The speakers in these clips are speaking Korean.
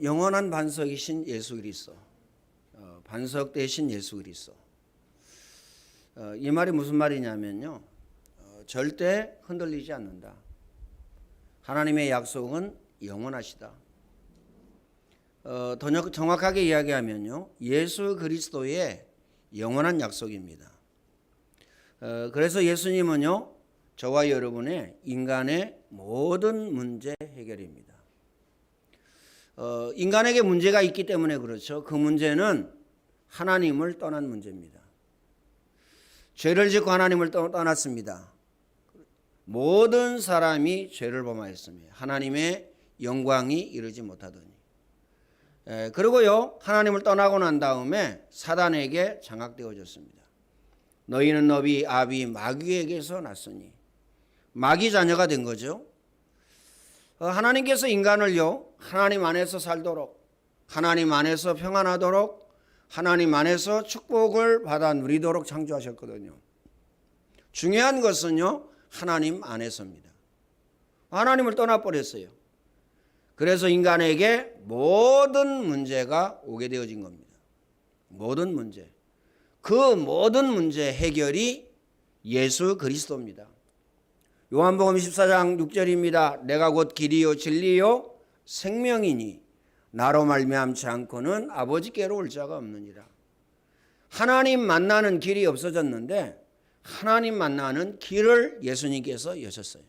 영원한 반석이신 예수 그리스도, 반석 대신 예수 그리스도. 이 말이 무슨 말이냐면요, 절대 흔들리지 않는다. 하나님의 약속은 영원하시다. 더 정확하게 이야기하면요, 예수 그리스도의 영원한 약속입니다. 그래서 예수님은요, 저와 여러분의 인간의 모든 문제 해결입니다. 인간에게 문제가 있기 때문에 그렇죠. 그 문제는 하나님을 떠난 문제입니다. 죄를 짓고 하나님을 떠났습니다. 모든 사람이 죄를 범하였으며 하나님의 영광이 이르지 못하더니. 그리고요, 하나님을 떠나고 난 다음에 사단에게 장악되어졌습니다. 너희는 너희 아비 마귀에게서 났으니. 마귀 자녀가 된 거죠. 하나님께서 인간을요, 하나님 안에서 살도록, 하나님 안에서 평안하도록, 하나님 안에서 축복을 받아 누리도록 창조하셨거든요. 중요한 것은요, 하나님 안에서입니다. 하나님을 떠나버렸어요. 그래서 인간에게 모든 문제가 오게 되어진 겁니다. 모든 문제. 그 모든 문제 해결이 예수 그리스도입니다. 요한복음 14장 6절입니다. 내가 곧 길이요 진리요 생명이니 나로 말미암지 않고는 아버지께로 올 자가 없느니라. 하나님 만나는 길이 없어졌는데 하나님 만나는 길을 예수님께서 여셨어요.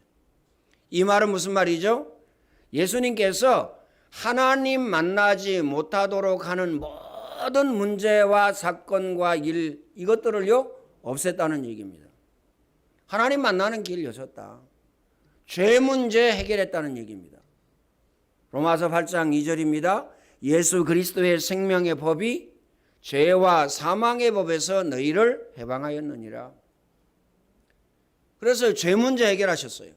이 말은 무슨 말이죠? 예수님께서 하나님 만나지 못하도록 하는 모든 문제와 사건과 일, 이것들을요, 없앴다는 얘기입니다. 하나님 만나는 길 여셨다. 죄 문제 해결했다는 얘기입니다. 로마서 8장 2절입니다. 예수 그리스도의 생명의 법이 죄와 사망의 법에서 너희를 해방하였느니라. 그래서 죄 문제 해결하셨어요.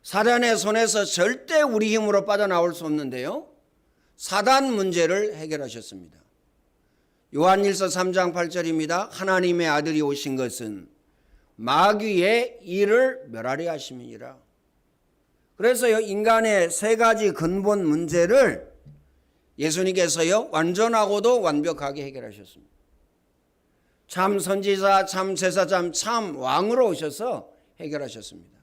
사단의 손에서 절대 우리 힘으로 빠져나올 수 없는데요, 사단 문제를 해결하셨습니다. 요한일서 3장 8절입니다. 하나님의 아들이 오신 것은 마귀의 일을 멸하려 하심이니라. 그래서요, 인간의 세 가지 근본 문제를 예수님께서요, 완전하고도 완벽하게 해결하셨습니다. 참 선지자, 참 제사장, 참 왕으로 오셔서 해결하셨습니다.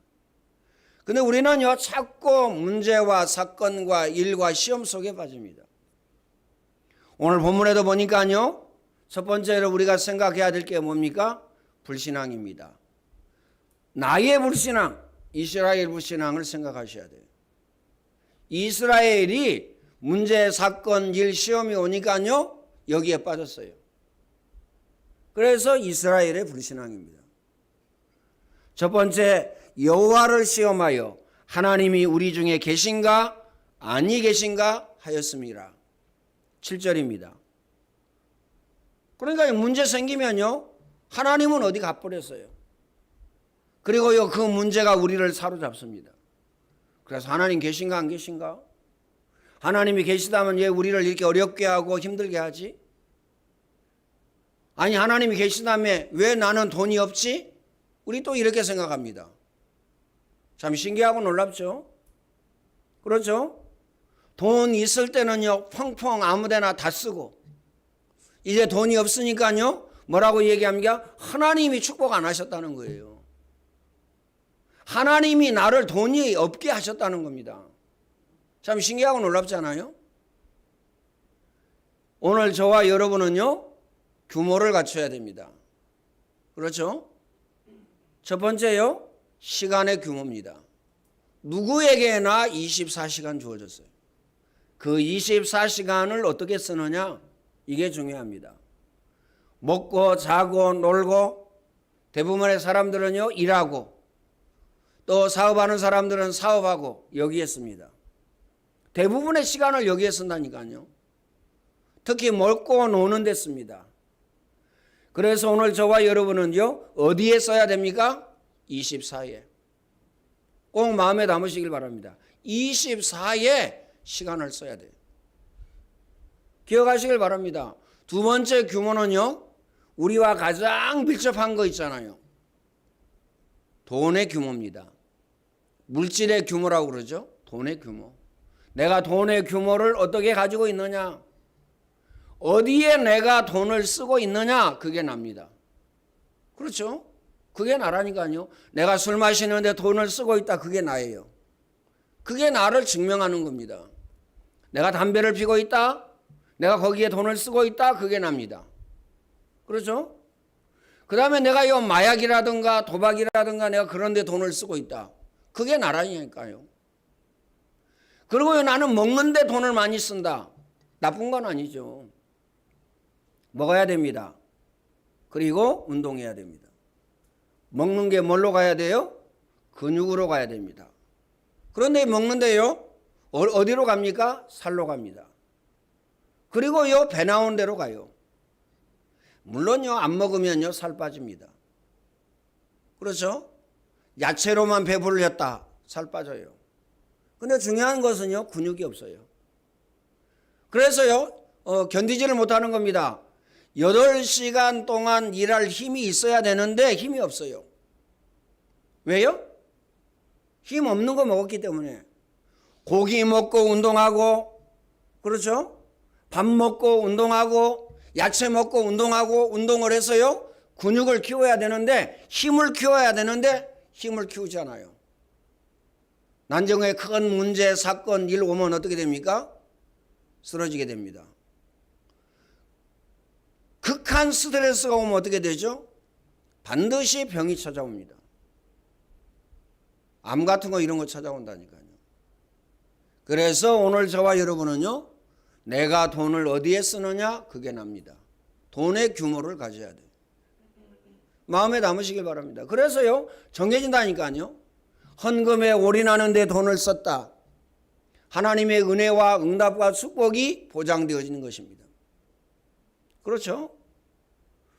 근데 우리는요, 자꾸 문제와 사건과 일과 시험 속에 빠집니다. 오늘 본문에도 보니까요, 첫 번째로 우리가 생각해야 될 게 뭡니까? 불신앙입니다. 나의 불신앙, 이스라엘 불신앙을 생각하셔야 돼요. 이스라엘이 문제, 사건, 일, 시험이 오니까요, 여기에 빠졌어요. 그래서 이스라엘의 불신앙입니다. 첫 번째, 여호와를 시험하여 하나님이 우리 중에 계신가 아니 계신가 하였습니다. 7절입니다. 그러니까 문제 생기면요, 하나님은 어디 가버렸어요. 그리고요, 그 문제가 우리를 사로잡습니다. 그래서 하나님 계신가 안 계신가? 하나님이 계시다면 왜 우리를 이렇게 어렵게 하고 힘들게 하지? 아니, 하나님이 계시다면 왜 나는 돈이 없지? 우리 또 이렇게 생각합니다. 참 신기하고 놀랍죠? 그렇죠? 돈 있을 때는요, 펑펑 아무데나 다 쓰고, 이제 돈이 없으니까요, 뭐라고 얘기합니까? 하나님이 축복 안 하셨다는 거예요. 하나님이 나를 돈이 없게 하셨다는 겁니다. 참 신기하고 놀랍잖아요? 오늘 저와 여러분은요, 규모를 갖춰야 됩니다. 그렇죠? 첫 번째요, 시간의 규모입니다. 누구에게나 24시간 주어졌어요. 그 24시간을 어떻게 쓰느냐, 이게 중요합니다. 먹고 자고 놀고, 대부분의 사람들은요, 일하고, 또 사업하는 사람들은 사업하고 여기에 씁니다. 대부분의 시간을 여기에 쓴다니까요. 특히 먹고 노는 데 씁니다. 그래서 오늘 저와 여러분은요, 어디에 써야 됩니까? 24에. 꼭 마음에 담으시길 바랍니다. 24에 시간을 써야 돼요. 기억하시길 바랍니다. 두 번째 규모는요, 우리와 가장 밀접한 거 있잖아요. 돈의 규모입니다. 물질의 규모라고 그러죠. 돈의 규모. 내가 돈의 규모를 어떻게 가지고 있느냐, 어디에 내가 돈을 쓰고 있느냐, 그게 납니다. 그렇죠? 그게 나라니까요. 내가 술 마시는데 돈을 쓰고 있다, 그게 나예요. 그게 나를 증명하는 겁니다. 내가 담배를 피고 있다, 내가 거기에 돈을 쓰고 있다, 그게 납니다. 그렇죠? 그 다음에 내가 이 마약이라든가 도박이라든가 내가 그런 데 돈을 쓰고 있다, 그게 나라니까요. 그리고 나는 먹는데 돈을 많이 쓴다, 나쁜 건 아니죠. 먹어야 됩니다. 그리고 운동해야 됩니다. 먹는 게 뭘로 가야 돼요? 근육으로 가야 됩니다. 그런데 먹는데요, 어디로 갑니까? 살로 갑니다. 그리고요, 배 나온 대로 가요. 물론요, 안 먹으면요, 살 빠집니다. 그렇죠? 야채로만 배불렸다, 살 빠져요. 근데 중요한 것은요, 근육이 없어요. 그래서요, 견디지를 못하는 겁니다. 8시간 동안 일할 힘이 있어야 되는데 힘이 없어요. 왜요? 힘 없는 거 먹었기 때문에. 고기 먹고 운동하고, 그렇죠? 밥 먹고 운동하고, 야채 먹고 운동하고, 운동을 해서요, 근육을 키워야 되는데, 힘을 키워야 되는데 힘을 키우지 않아요. 난정에 큰 문제, 사건, 일 오면 어떻게 됩니까? 쓰러지게 됩니다. 극한 스트레스가 오면 어떻게 되죠? 반드시 병이 찾아옵니다. 암 같은 거 이런 거 찾아온다니까요. 그래서 오늘 저와 여러분은요, 내가 돈을 어디에 쓰느냐, 그게 납니다. 돈의 규모를 가져야 돼요. 마음에 담으시길 바랍니다. 그래서요, 정해진다니까요. 헌금에 올인하는 데 돈을 썼다, 하나님의 은혜와 응답과 축복이 보장되어지는 것입니다. 그렇죠?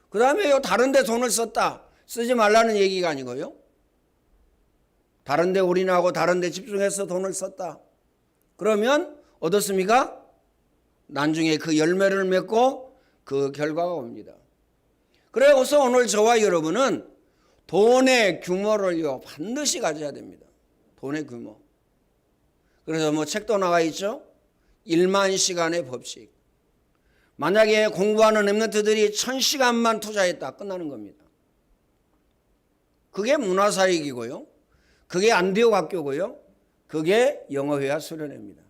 그 다음에 다른 데 돈을 썼다, 쓰지 말라는 얘기가 아니고요. 다른 데 올인하고 다른 데 집중해서 돈을 썼다, 그러면 어떻습니까? 나중에 그 열매를 맺고 그 결과가 옵니다. 그래서 오늘 저와 여러분은 돈의 규모를요, 반드시 가져야 됩니다. 돈의 규모. 그래서 뭐 책도 나와 있죠. 1만 시간의 법칙. 만약에 공부하는 랩런트들이 1000시간만 투자했다, 끝나는 겁니다. 그게 문화사역이고요, 그게 안디옥 학교고요, 그게 영어회화 수련회입니다.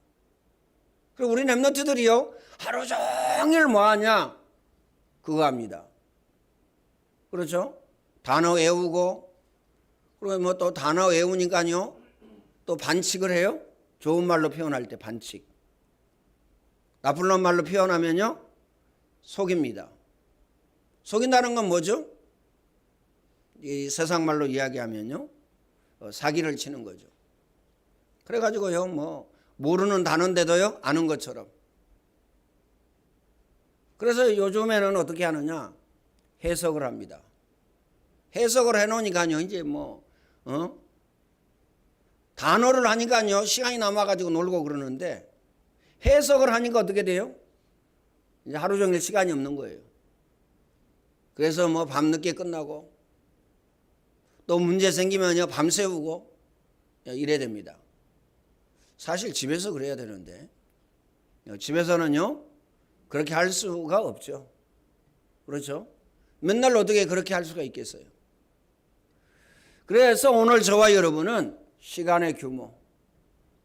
그리고 우리 랩런트들이요, 하루 종일 뭐 하냐, 그거 합니다. 그렇죠? 단어 외우고, 그리고 뭐 또 단어 외우니까요, 또 반칙을 해요. 좋은 말로 표현할 때 반칙. 나쁜 말로 표현하면요, 속입니다. 속인다는 건 뭐죠? 이 세상 말로 이야기하면요, 사기를 치는 거죠. 그래가지고요, 뭐 모르는 단어인데도요, 아는 것처럼. 그래서 요즘에는 어떻게 하느냐, 해석을 합니다. 해석을 해놓으니까요, 이제 뭐 단어를 하니까요, 시간이 남아가지고 놀고 그러는데, 해석을 하니까 어떻게 돼요? 이제 하루 종일 시간이 없는 거예요. 그래서 뭐 밤늦게 끝나고, 또 문제 생기면요, 밤새우고, 이래야 됩니다. 사실 집에서 그래야 되는데, 집에서는요, 그렇게 할 수가 없죠. 그렇죠? 맨날 어떻게 그렇게 할 수가 있겠어요? 그래서 오늘 저와 여러분은 시간의 규모,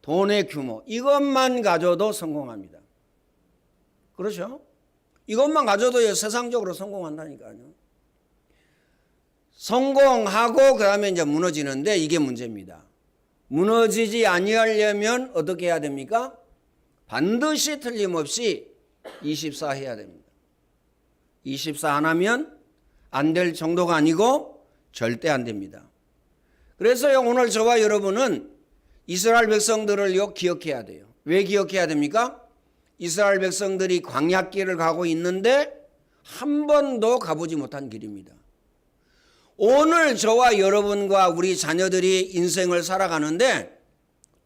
돈의 규모, 이것만 가져도 성공합니다. 그렇죠? 이것만 가져도 세상적으로 성공한다니까요. 성공하고 그 다음에 이제 무너지는데, 이게 문제입니다. 무너지지 아니하려면 어떻게 해야 됩니까? 반드시 틀림없이 24 해야 됩니다. 24 안 하면 안 될 정도가 아니고 절대 안 됩니다. 그래서요, 오늘 저와 여러분은 이스라엘 백성들을요, 기억해야 돼요. 왜 기억해야 됩니까? 이스라엘 백성들이 광야길을 가고 있는데 한 번도 가보지 못한 길입니다. 오늘 저와 여러분과 우리 자녀들이 인생을 살아가는데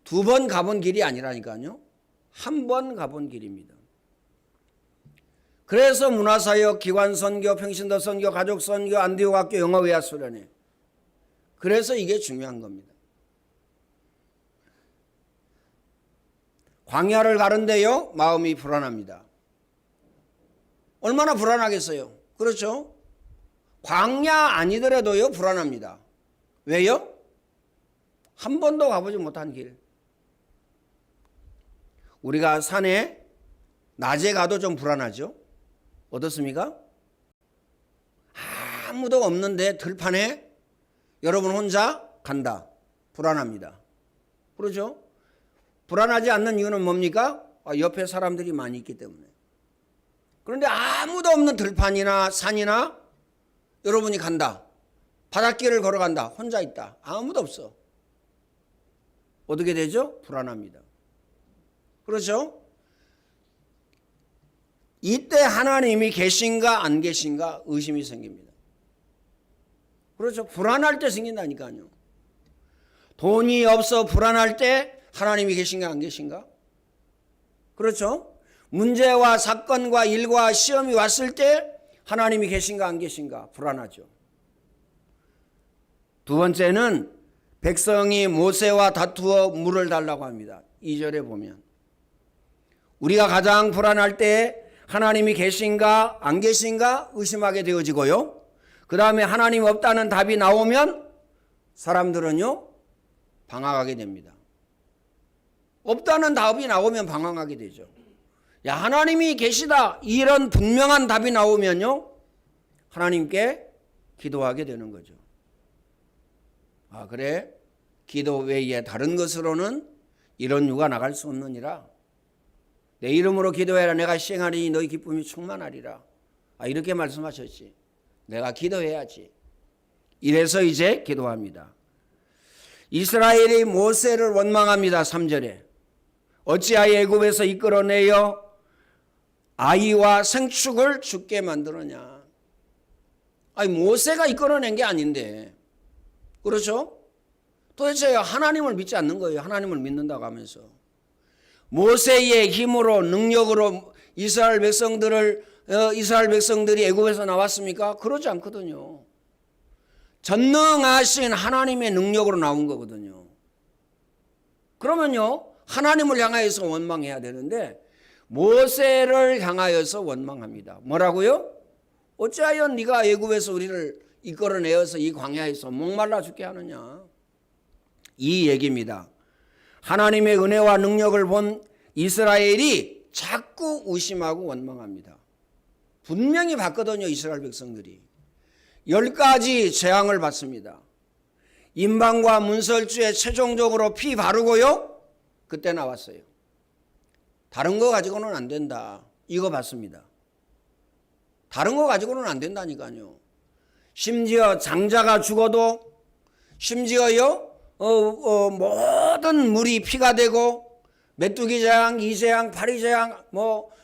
2번 가본 길이 아니라니까요. 한 번 가본 길입니다. 그래서 문화사역, 기관선교, 평신도 선교, 가족선교, 안디옥 학교, 영어회화 수련회. 그래서 이게 중요한 겁니다. 광야를 가는데요, 마음이 불안합니다. 얼마나 불안하겠어요? 그렇죠? 광야 아니더라도요, 불안합니다. 왜요? 한 번도 가보지 못한 길. 우리가 산에 낮에 가도 좀 불안하죠? 어떻습니까? 아무도 없는데 들판에 여러분 혼자 간다. 불안합니다. 그렇죠? 불안하지 않는 이유는 뭡니까? 옆에 사람들이 많이 있기 때문에. 그런데 아무도 없는 들판이나 산이나 여러분이 간다. 바닷길을 걸어간다. 혼자 있다. 아무도 없어. 어떻게 되죠? 불안합니다. 그렇죠? 이때 하나님이 계신가 안 계신가 의심이 생깁니다. 그렇죠? 불안할 때 생긴다니까요. 돈이 없어 불안할 때 하나님이 계신가 안 계신가? 그렇죠? 문제와 사건과 일과 시험이 왔을 때 하나님이 계신가 안 계신가? 불안하죠. 두 번째는 백성이 모세와 다투어 물을 달라고 합니다. 2절에 보면 우리가 가장 불안할 때 하나님이 계신가 안 계신가 의심하게 되어지고요. 그 다음에 하나님 없다는 답이 나오면 사람들은요 방황하게 됩니다. 없다는 답이 나오면 방황하게 되죠. 야, 하나님이 계시다 이런 분명한 답이 나오면요 하나님께 기도하게 되는 거죠. 아, 그래? 기도 외에 다른 것으로는 이런 유가 나갈 수 없느니라. 내 이름으로 기도해라. 내가 시행하리니 너희 기쁨이 충만하리라. 아, 이렇게 말씀하셨지. 내가 기도해야지. 이래서 이제 기도합니다. 이스라엘이 모세를 원망합니다. 3절에 어찌하여 애굽에서 이끌어내어 아이와 생축을 죽게 만들었냐. 아니, 모세가 이끌어낸 게 아닌데. 그렇죠? 도대체 하나님을 믿지 않는 거예요. 하나님을 믿는다고 하면서. 모세의 힘으로 능력으로 이스라엘 백성들이 애굽에서 나왔습니까? 그러지 않거든요. 전능하신 하나님의 능력으로 나온 거거든요. 그러면요 하나님을 향하여서 원망해야 되는데 모세를 향하여서 원망합니다. 뭐라고요? 어찌하여 네가 애굽에서 우리를 이끌어내어서 이 광야에서 목말라 죽게 하느냐. 이 얘기입니다. 하나님의 은혜와 능력을 본 이스라엘이 자꾸 의심하고 원망합니다. 분명히 봤거든요. 이스라엘 백성들이 10가지 재앙을 받습니다. 임방과 문설주에 최종적으로 피 바르고요 그때 나왔어요. 다른 거 가지고는 안 된다. 이거 받습니다. 다른 거 가지고는 안 된다니까요. 심지어 장자가 죽어도 심지어요 모든 물이 피가 되고 메뚜기 재앙, 이재앙, 파리재앙,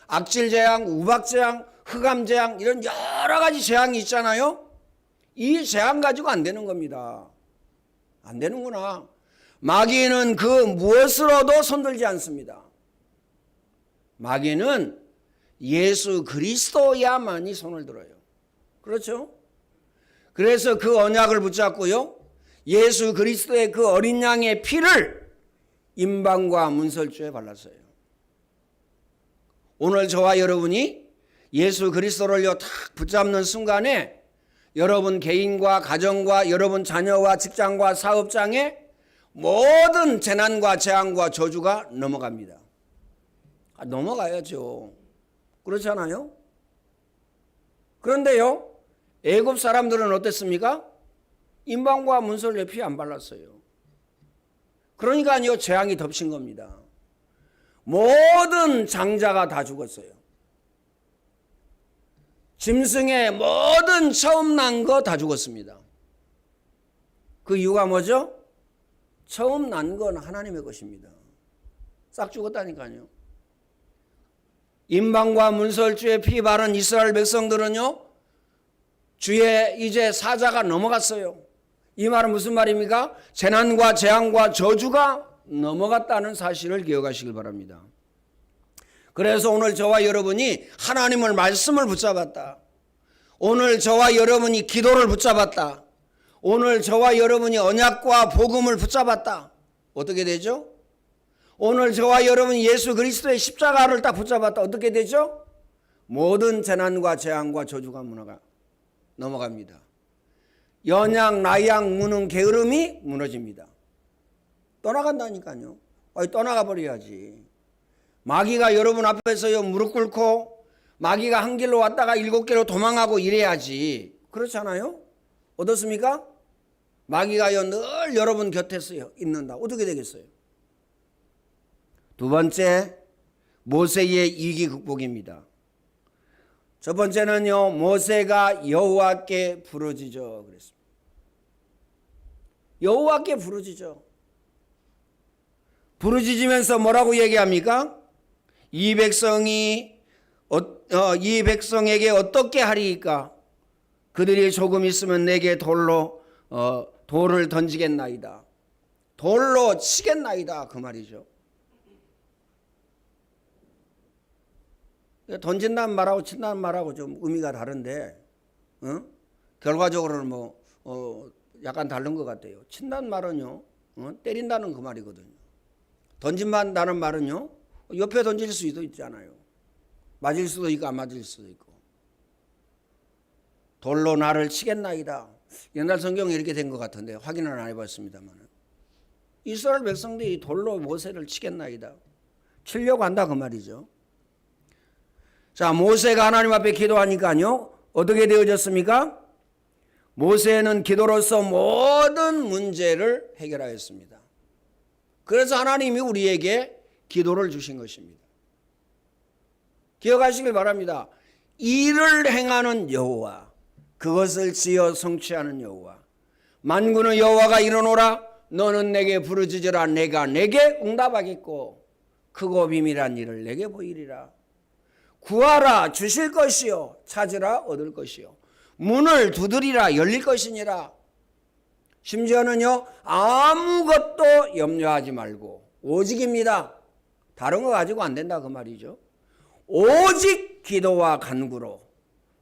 악질재앙, 우박재앙, 흑암재앙 이런 여러 가지 재앙이 있잖아요. 이 재앙 가지고 안 되는 겁니다. 안 되는구나. 마귀는 그 무엇으로도 손들지 않습니다. 마귀는 예수 그리스도야만이 손을 들어요. 그렇죠? 그래서 그 언약을 붙잡고요 예수 그리스도의 그 어린 양의 피를 임방과 문설주에 발랐어요. 오늘 저와 여러분이 예수 그리스도를요 탁 붙잡는 순간에 여러분 개인과 가정과 여러분 자녀와 직장과 사업장에 모든 재난과 재앙과 저주가 넘어갑니다. 넘어가야죠. 그렇잖아요? 그런데요 애굽 사람들은 어땠습니까? 임방과 문설주에 피 안 발랐어요. 그러니까요 재앙이 덮친 겁니다. 모든 장자가 다 죽었어요. 짐승의 모든 처음 난 거 다 죽었습니다. 그 이유가 뭐죠? 처음 난 건 하나님의 것입니다. 싹 죽었다니까요. 임방과 문설주에 피 바른 이스라엘 백성들은요 주의 이제 사자가 넘어갔어요. 이 말은 무슨 말입니까? 재난과 재앙과 저주가 넘어갔다는 사실을 기억하시길 바랍니다. 그래서 오늘 저와 여러분이 하나님을 말씀을 붙잡았다. 오늘 저와 여러분이 기도를 붙잡았다. 오늘 저와 여러분이 언약과 복음을 붙잡았다. 어떻게 되죠? 오늘 저와 여러분 예수 그리스도의 십자가를 딱 붙잡았다 어떻게 되죠? 모든 재난과 재앙과 저주가 넘어갑니다. 연양, 나양, 무능, 게으름이 무너집니다. 떠나간다니까요. 떠나가 버려야지. 마귀가 여러분 앞에서요 무릎 꿇고 마귀가 한 길로 왔다가 7개로 도망하고 이래야지. 그렇잖아요? 어떻습니까? 마귀가요 늘 여러분 곁에서 있는다. 어떻게 되겠어요? 두 번째, 모세의 이기 극복입니다. 첫 번째는요, 모세가 여호와께 부르짖어 그랬습니다. 여호와께 부르짖어. 부르짖으면서 뭐라고 얘기합니까? 이 백성에게 어떻게 하리이까? 그들이 조금 있으면 내게 돌을 던지겠나이다. 돌로 치겠나이다. 그 말이죠. 던진다는 말하고 친다는 말하고 좀 의미가 다른데, 결과적으로는 약간 다른 것 같아요. 친다는 말은요, 때린다는 그 말이거든요. 던진다는 말은요, 옆에 던질 수도 있잖아요. 맞을 수도 있고 안 맞을 수도 있고. 돌로 나를 치겠나이다. 옛날 성경에 이렇게 된 것 같은데 확인을 안 해봤습니다만 이스라엘 백성들이 돌로 모세를 치겠나이다. 치려고 한다 그 말이죠. 자, 모세가 하나님 앞에 기도하니까요 어떻게 되어졌습니까? 모세는 기도로서 모든 문제를 해결하였습니다. 그래서 하나님이 우리에게 기도를 주신 것입니다. 기억하시길 바랍니다. 일을 행하는 여호와, 그것을 지어 성취하는 여호와, 만군의 여호와가 이르노라 너는 내게 부르짖으라 내가 내게 응답하겠고 크고 비밀한 일을 내게 보이리라. 구하라 주실 것이요 찾으라 얻을 것이요 문을 두드리라 열릴 것이니라. 심지어는요 아무것도 염려하지 말고 오직입니다. 다른 거 가지고 안 된다 그 말이죠. 오직 기도와 간구로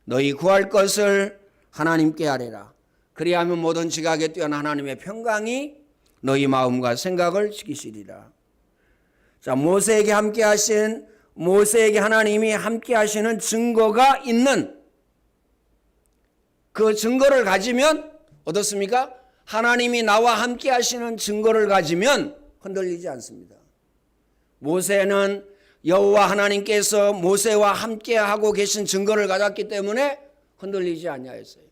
너희 구할 것을 하나님께 아뢰라. 그리하면 모든 지각에 뛰어난 하나님의 평강이 너희 마음과 생각을 지키시리라. 자, 모세에게 하나님이 함께 하시는 증거가 있는 그 증거를 가지면 어떻습니까? 하나님이 나와 함께 하시는 증거를 가지면 흔들리지 않습니다. 모세는 여호와 하나님께서 모세와 함께 하고 계신 증거를 가졌기 때문에 흔들리지 아니하였어요.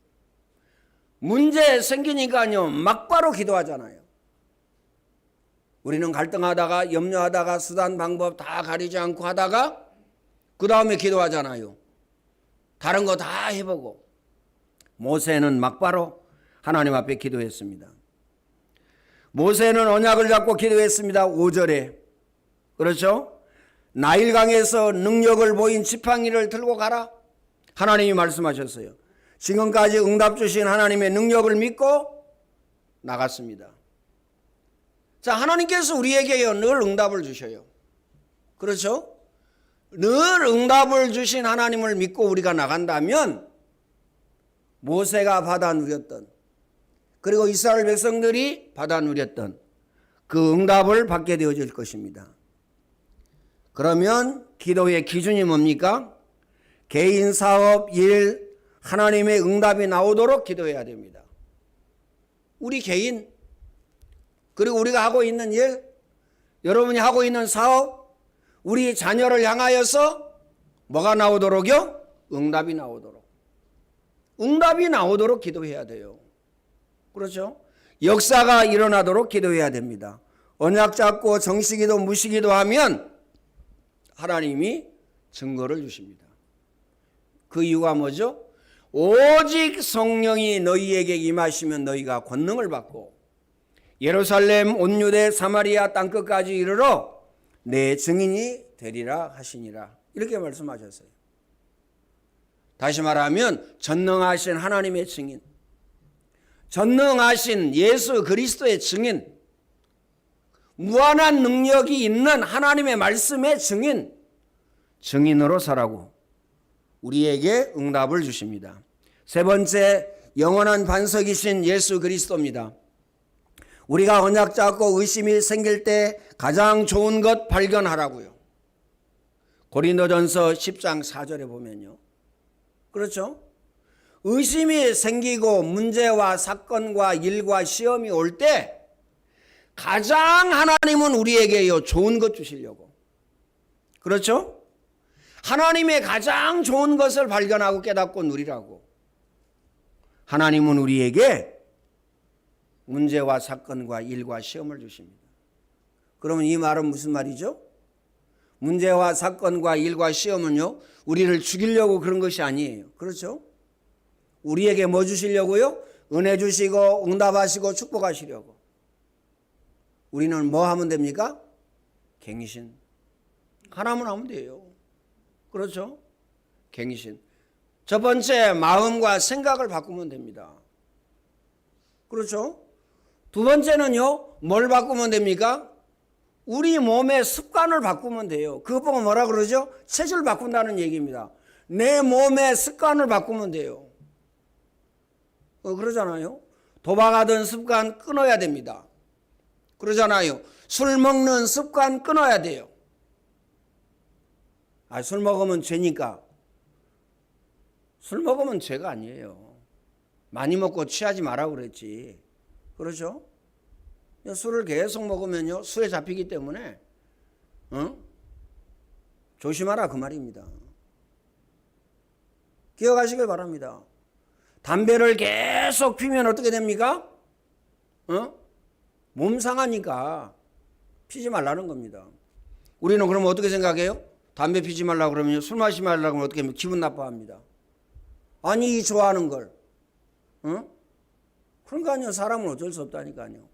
문제 생기니까요 막바로 기도하잖아요. 우리는 갈등하다가 염려하다가 수단 방법 다 가리지 않고 하다가 그 다음에 기도하잖아요. 다른 거 다 해보고. 모세는 막바로 하나님 앞에 기도했습니다. 모세는 언약을 잡고 기도했습니다. 5절에 그렇죠? 나일강에서 능력을 보인 지팡이를 들고 가라. 하나님이 말씀하셨어요. 지금까지 응답 주신 하나님의 능력을 믿고 나갔습니다. 자, 하나님께서 우리에게요 늘 응답을 주셔요. 그렇죠? 늘 응답을 주신 하나님을 믿고 우리가 나간다면 모세가 받아 누렸던 그리고 이스라엘 백성들이 받아 누렸던 그 응답을 받게 되어질 것입니다. 그러면 기도의 기준이 뭡니까? 개인, 사업, 일, 하나님의 응답이 나오도록 기도해야 됩니다. 우리 개인, 그리고 우리가 하고 있는 일, 여러분이 하고 있는 사업, 우리 자녀를 향하여서 뭐가 나오도록요? 응답이 나오도록. 응답이 나오도록 기도해야 돼요. 그렇죠? 역사가 일어나도록 기도해야 됩니다. 언약 잡고 정시기도 무시기도 하면 하나님이 증거를 주십니다. 그 이유가 뭐죠? 오직 성령이 너희에게 임하시면 너희가 권능을 받고 예루살렘 온 유대 사마리아 땅끝까지 이르러 내 증인이 되리라 하시니라. 이렇게 말씀하셨어요. 다시 말하면 전능하신 하나님의 증인, 전능하신 예수 그리스도의 증인, 무한한 능력이 있는 하나님의 말씀의 증인으로 살라고 우리에게 응답을 주십니다. 세 번째, 영원한 반석이신 예수 그리스도입니다. 우리가 언약 잡고 의심이 생길 때 가장 좋은 것 발견하라고요. 고린도전서 10장 4절에 보면요. 그렇죠? 의심이 생기고 문제와 사건과 일과 시험이 올 때 가장 하나님은 우리에게요 좋은 것 주시려고. 그렇죠? 하나님의 가장 좋은 것을 발견하고 깨닫고 누리라고. 하나님은 우리에게 문제와 사건과 일과 시험을 주십니다. 그러면 이 말은 무슨 말이죠? 문제와 사건과 일과 시험은요 우리를 죽이려고 그런 것이 아니에요. 그렇죠? 우리에게 뭐 주시려고요? 은혜 주시고 응답하시고 축복하시려고. 우리는 뭐 하면 됩니까? 갱신. 하나만 하면 돼요. 그렇죠? 갱신. 첫 번째, 마음과 생각을 바꾸면 됩니다. 그렇죠? 두 번째는요, 뭘 바꾸면 됩니까? 우리 몸의 습관을 바꾸면 돼요. 그것 보고 뭐라 그러죠? 체질을 바꾼다는 얘기입니다. 내 몸의 습관을 바꾸면 돼요. 그러잖아요. 도박하던 습관 끊어야 됩니다. 그러잖아요. 술 먹는 습관 끊어야 돼요. 술 먹으면 죄니까. 술 먹으면 죄가 아니에요. 많이 먹고 취하지 말라고 그랬지. 그렇죠? 술을 계속 먹으면요 술에 잡히기 때문에 조심하라 그 말입니다. 기억하시길 바랍니다. 담배를 계속 피면 어떻게 됩니까? 몸 상하니까 피지 말라는 겁니다. 우리는 그러면 어떻게 생각해요? 담배 피지 말라고 그러면 술 마시지 말라고 하면 어떻게 하면 기분 나빠합니다. 아니 이 좋아하는 걸 그러니까요 사람은 어쩔 수 없다니까요.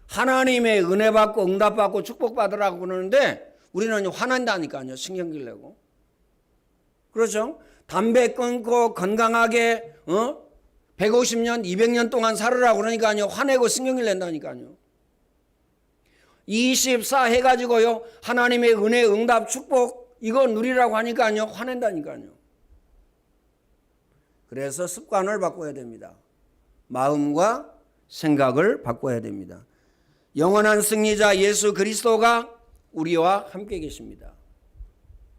하나님의 은혜 받고 응답 받고 축복 받으라고 그러는데 우리는 화난다니까요. 신경질 내고. 그렇죠? 담배 끊고 건강하게 150년 200년 동안 살으라고 그러니까요. 화내고 신경질 낸다니까요. 24 해가지고요 하나님의 은혜 응답 축복 이거 누리라고 하니까요 화낸다니까요. 그래서 습관을 바꿔야 됩니다. 마음과 생각을 바꿔야 됩니다. 영원한 승리자 예수 그리스도가 우리와 함께 계십니다.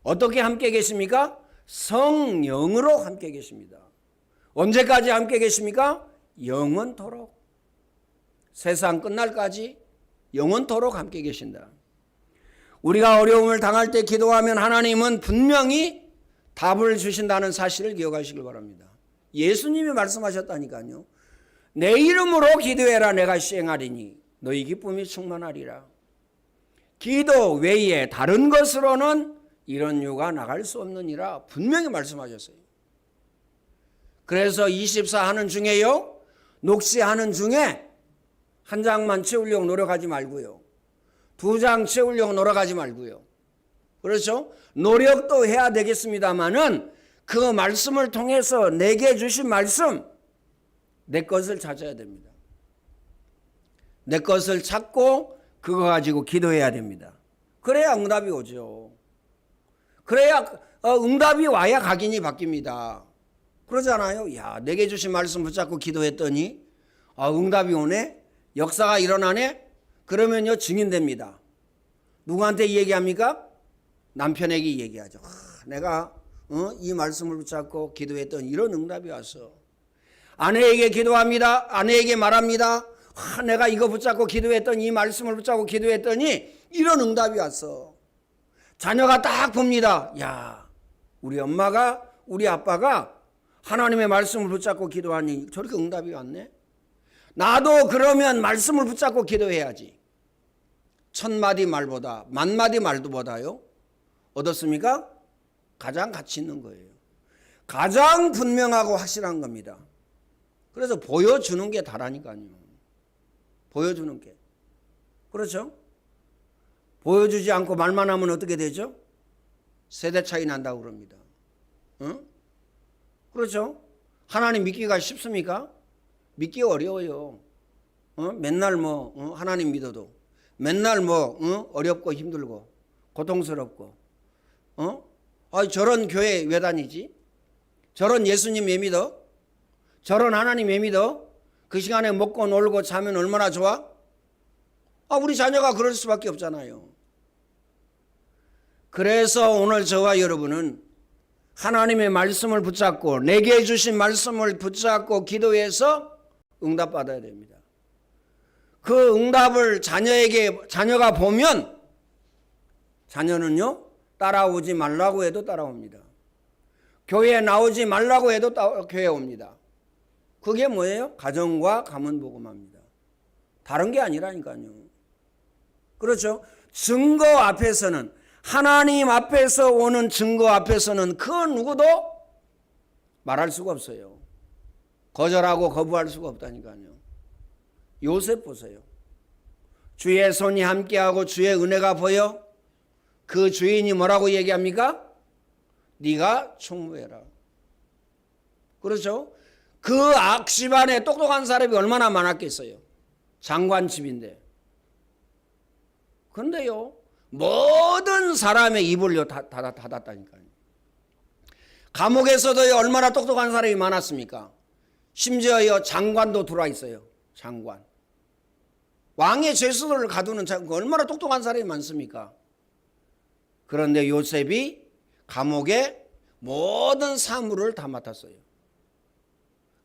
어떻게 함께 계십니까? 성령으로 함께 계십니다. 언제까지 함께 계십니까? 영원토록. 세상 끝날까지 영원토록 함께 계신다. 우리가 어려움을 당할 때 기도하면 하나님은 분명히 답을 주신다는 사실을 기억하시길 바랍니다. 예수님이 말씀하셨다니까요. 내 이름으로 기도해라 내가 시행하리니 너희 기쁨이 충만하리라. 기도 외에 다른 것으로는 이런 유가 나갈 수 없느니라 분명히 말씀하셨어요. 그래서 24 하는 중에요 녹시하는 중에 한 장만 채우려고 노력하지 말고요. 2장 채우려고 노력하지 말고요. 그렇죠? 노력도 해야 되겠습니다만은 그 말씀을 통해서 내게 주신 말씀 내 것을 찾아야 됩니다. 내 것을 찾고 그거 가지고 기도해야 됩니다. 그래야 응답이 오죠. 그래야 응답이 와야 각인이 바뀝니다. 그러잖아요. 야, 내게 주신 말씀 붙잡고 기도했더니 응답이 오네? 역사가 일어나네? 그러면요 증인됩니다. 누구한테 얘기합니까? 남편에게 얘기하죠. 내가 이 말씀을 붙잡고 기도했더니 이런 응답이 왔어. 아내에게 기도합니다. 아내에게 말합니다. 내가 이거 붙잡고 기도했더니 이 말씀을 붙잡고 기도했더니 이런 응답이 왔어. 자녀가 딱 봅니다. 야, 우리 엄마가 우리 아빠가 하나님의 말씀을 붙잡고 기도하니 저렇게 응답이 왔네. 나도 그러면 말씀을 붙잡고 기도해야지. 1000마디 말보다 10,000마디 말도보다요 어떻습니까? 가장 가치 있는 거예요. 가장 분명하고 확실한 겁니다. 그래서 보여주는 게 다라니까요. 보여주는 게. 그렇죠? 보여주지 않고 말만 하면 어떻게 되죠? 세대 차이 난다고 그럽니다. 그렇죠? 하나님 믿기가 쉽습니까? 믿기 어려워요. 맨날 하나님 믿어도 맨날 어렵고 힘들고 고통스럽고 저런 교회 왜 다니지? 저런 예수님 왜 믿어? 저런 하나님 왜 믿어? 그 시간에 먹고 놀고 자면 얼마나 좋아? 우리 자녀가 그럴 수밖에 없잖아요. 그래서 오늘 저와 여러분은 하나님의 말씀을 붙잡고 내게 주신 말씀을 붙잡고 기도해서 응답받아야 됩니다. 그 응답을 자녀가 보면 자녀는요 따라오지 말라고 해도 따라옵니다. 교회에 나오지 말라고 해도 교회에 옵니다. 그게 뭐예요? 가정과 가문 복음화입니다. 다른 게 아니라니까요. 그렇죠? 증거 앞에서는, 하나님 앞에서 오는 증거 앞에서는 그 누구도 말할 수가 없어요. 거절하고 거부할 수가 없다니까요. 요셉 보세요. 주의 손이 함께하고 주의 은혜가 보여 그 주인이 뭐라고 얘기합니까? 네가 총무해라. 그렇죠? 그 집안에 똑똑한 사람이 얼마나 많았겠어요. 장관 집인데. 그런데요 모든 사람의 입을 닫았다니까요. 감옥에서도 얼마나 똑똑한 사람이 많았습니까? 심지어 장관도 들어와 있어요. 장관. 왕의 죄수들을 가두는 얼마나 똑똑한 사람이 많습니까? 그런데 요셉이 감옥에 모든 사물을 다 맡았어요.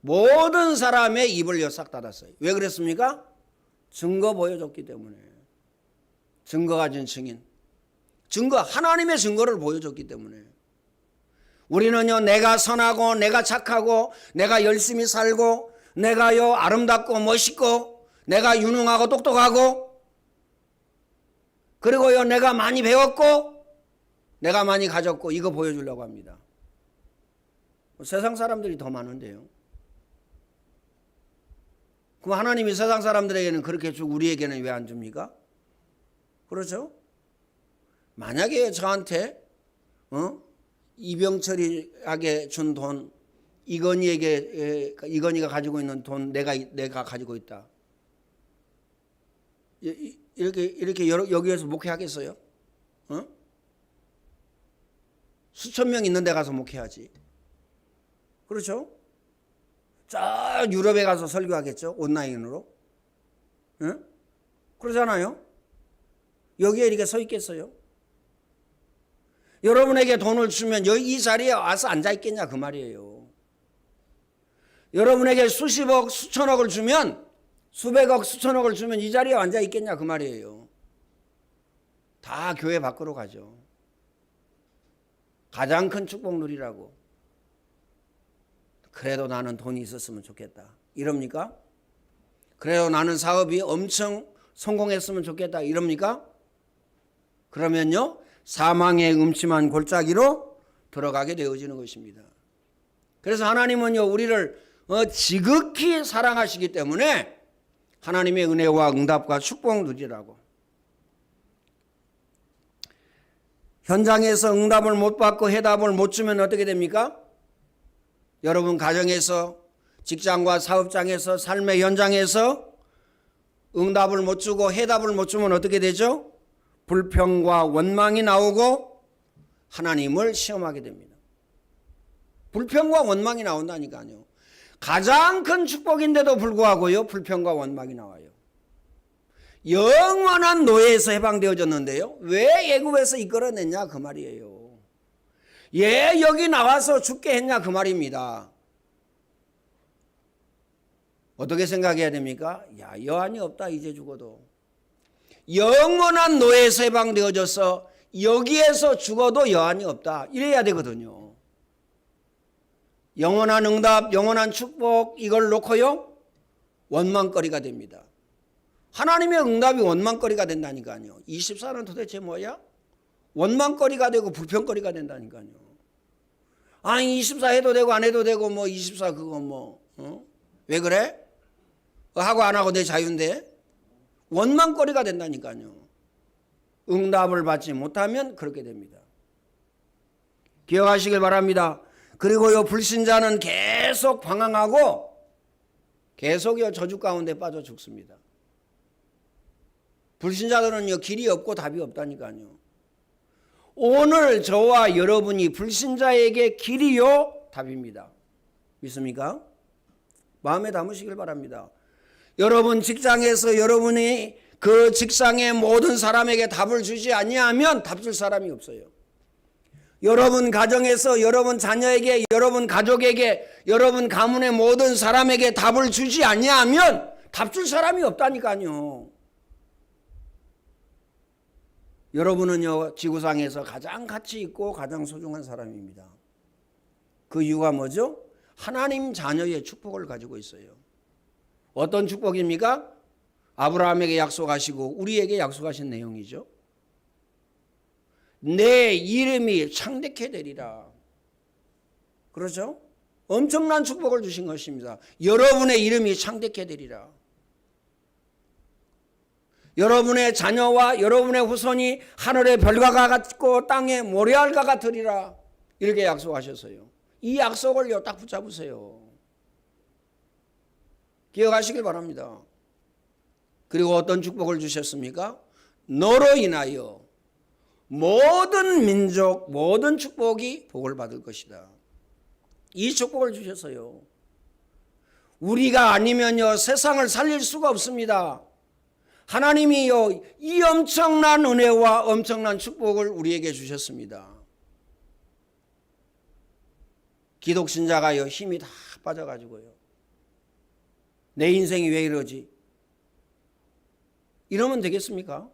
모든 사람의 입을 싹 닫았어요. 왜 그랬습니까? 증거 보여줬기 때문에. 증거 가진 증인. 증거, 하나님의 증거를 보여줬기 때문에. 우리는요 내가 선하고 내가 착하고 내가 열심히 살고 내가요 아름답고 멋있고 내가 유능하고 똑똑하고 그리고요 내가 많이 배웠고 내가 많이 가졌고 이거 보여주려고 합니다. 세상 사람들이 더 많은데요. 그럼 하나님이 세상 사람들에게는 그렇게 주고 우리에게는 왜 안 줍니까? 그렇죠? 만약에 저한테 이병철이에게 준 돈, 이건희가 가지고 있는 돈 내가 가지고 있다. 이렇게 여기에서 목회하겠어요? 수천 명 있는 데 가서 목회하지. 그렇죠? 저 유럽에 가서 설교하겠죠? 온라인으로. 그러잖아요? 여기에 이렇게 서 있겠어요? 여러분에게 돈을 주면 여기 이 자리에 와서 앉아 있겠냐 그 말이에요. 여러분에게 수십억 수천억을 주면 수백억 수천억을 주면 이 자리에 앉아 있겠냐 그 말이에요. 다 교회 밖으로 가죠. 가장 큰 축복 누리라고. 그래도 나는 돈이 있었으면 좋겠다 이럽니까? 그래도 나는 사업이 엄청 성공했으면 좋겠다 이럽니까? 그러면요 사망의 음침한 골짜기로 들어가게 되어지는 것입니다. 그래서 하나님은요 우리를 지극히 사랑하시기 때문에 하나님의 은혜와 응답과 축복 누리라고. 현장에서 응답을 못 받고 해답을 못 주면 어떻게 됩니까? 여러분 가정에서, 직장과 사업장에서, 삶의 현장에서 응답을 못 주고 해답을 못 주면 어떻게 되죠? 불평과 원망이 나오고 하나님을 시험하게 됩니다. 불평과 원망이 나온다니까요. 가장 큰 축복인데도 불구하고요 불평과 원망이 나와요. 영원한 노예에서 해방되어졌는데요 왜 애굽에서 이끌어냈냐 그 말이에요. 왜 여기 나와서 죽게 했냐 그 말입니다. 어떻게 생각해야 됩니까? 여한이 없다 이제 죽어도. 영원한 노예에서 해방되어져서 여기에서 죽어도 여한이 없다 이래야 되거든요. 영원한 응답, 영원한 축복 이걸 놓고요 원망거리가 됩니다. 하나님의 응답이 원망거리가 된다니까요. 24는 도대체 뭐야? 원망거리가 되고 불평거리가 된다니까요. 아니 24 해도 되고 안 해도 되고 뭐 24 그거 왜 그래? 하고 안 하고 내 자유인데 원망거리가 된다니까요. 응답을 받지 못하면 그렇게 됩니다. 기억하시길 바랍니다. 그리고요 불신자는 계속 방황하고 계속요 저주 가운데 빠져 죽습니다. 불신자들은요 길이 없고 답이 없다니까요. 오늘 저와 여러분이 불신자에게 길이요 답입니다. 믿습니까? 마음에 담으시길 바랍니다. 여러분 직장에서 여러분이 그 직장의 모든 사람에게 답을 주지 아니하면 답 줄 사람이 없어요. 여러분 가정에서 여러분 자녀에게, 여러분 가족에게, 여러분 가문의 모든 사람에게 답을 주지 아니하면 답 줄 사람이 없다니까요. 여러분은요, 지구상에서 가장 가치 있고 가장 소중한 사람입니다. 그 이유가 뭐죠? 하나님 자녀의 축복을 가지고 있어요. 어떤 축복입니까? 아브라함에게 약속하시고 우리에게 약속하신 내용이죠. 내 이름이 창대케 되리라. 그렇죠? 엄청난 축복을 주신 것입니다. 여러분의 이름이 창대케 되리라. 여러분의 자녀와 여러분의 후손이 하늘의 별과 같고 땅의 모래알과 같으리라. 이렇게 약속하셨어요. 이 약속을요, 딱 붙잡으세요. 기억하시길 바랍니다. 그리고 어떤 축복을 주셨습니까? 너로 인하여 모든 민족, 모든 축복이 복을 받을 것이다. 이 축복을 주셨어요. 우리가 아니면요, 세상을 살릴 수가 없습니다. 하나님이요, 이 엄청난 은혜와 엄청난 축복을 우리에게 주셨습니다. 기독신자가요, 힘이 다 빠져가지고요, 내 인생이 왜 이러지? 이러면 되겠습니까?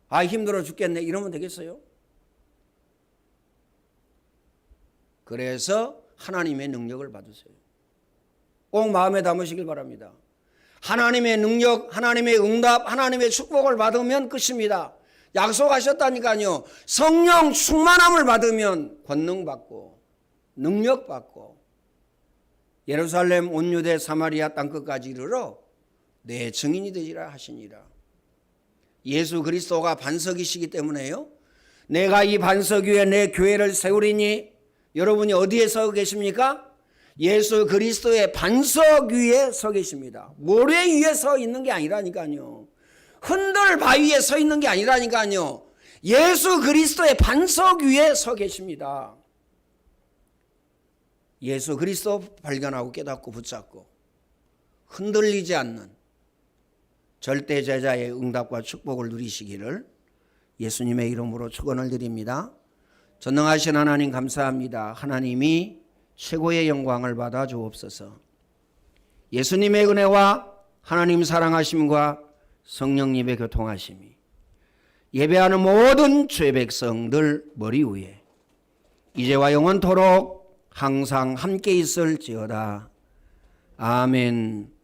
아, 힘들어 죽겠네. 이러면 되겠어요? 그래서 하나님의 능력을 받으세요. 꼭 마음에 담으시길 바랍니다. 하나님의 능력, 하나님의 응답, 하나님의 축복을 받으면 끝입니다. 약속하셨다니까요. 성령 충만함을 받으면 권능 받고 능력 받고 예루살렘 온 유대 사마리아 땅끝까지 이르러 내 증인이 되리라 하시니라. 예수 그리스도가 반석이시기 때문에요, 내가 이 반석 위에 내 교회를 세우리니, 여러분이 어디에 서 계십니까? 예수 그리스도의 반석 위에 서 계십니다. 모래 위에 서 있는 게 아니라니까요. 흔들 바위에 서 있는 게 아니라니까요. 예수 그리스도의 반석 위에 서 계십니다. 예수 그리스도 발견하고 깨닫고 붙잡고 흔들리지 않는 절대 제자의 응답과 축복을 누리시기를 예수님의 이름으로 축원을 드립니다. 전능하신 하나님 감사합니다. 하나님이 최고의 영광을 받아 주옵소서. 예수님의 은혜와 하나님 사랑하심과 성령님의 교통하심이 예배하는 모든 죄 백성들 머리 위에 이제와 영원토록 항상 함께 있을지어다. 아멘.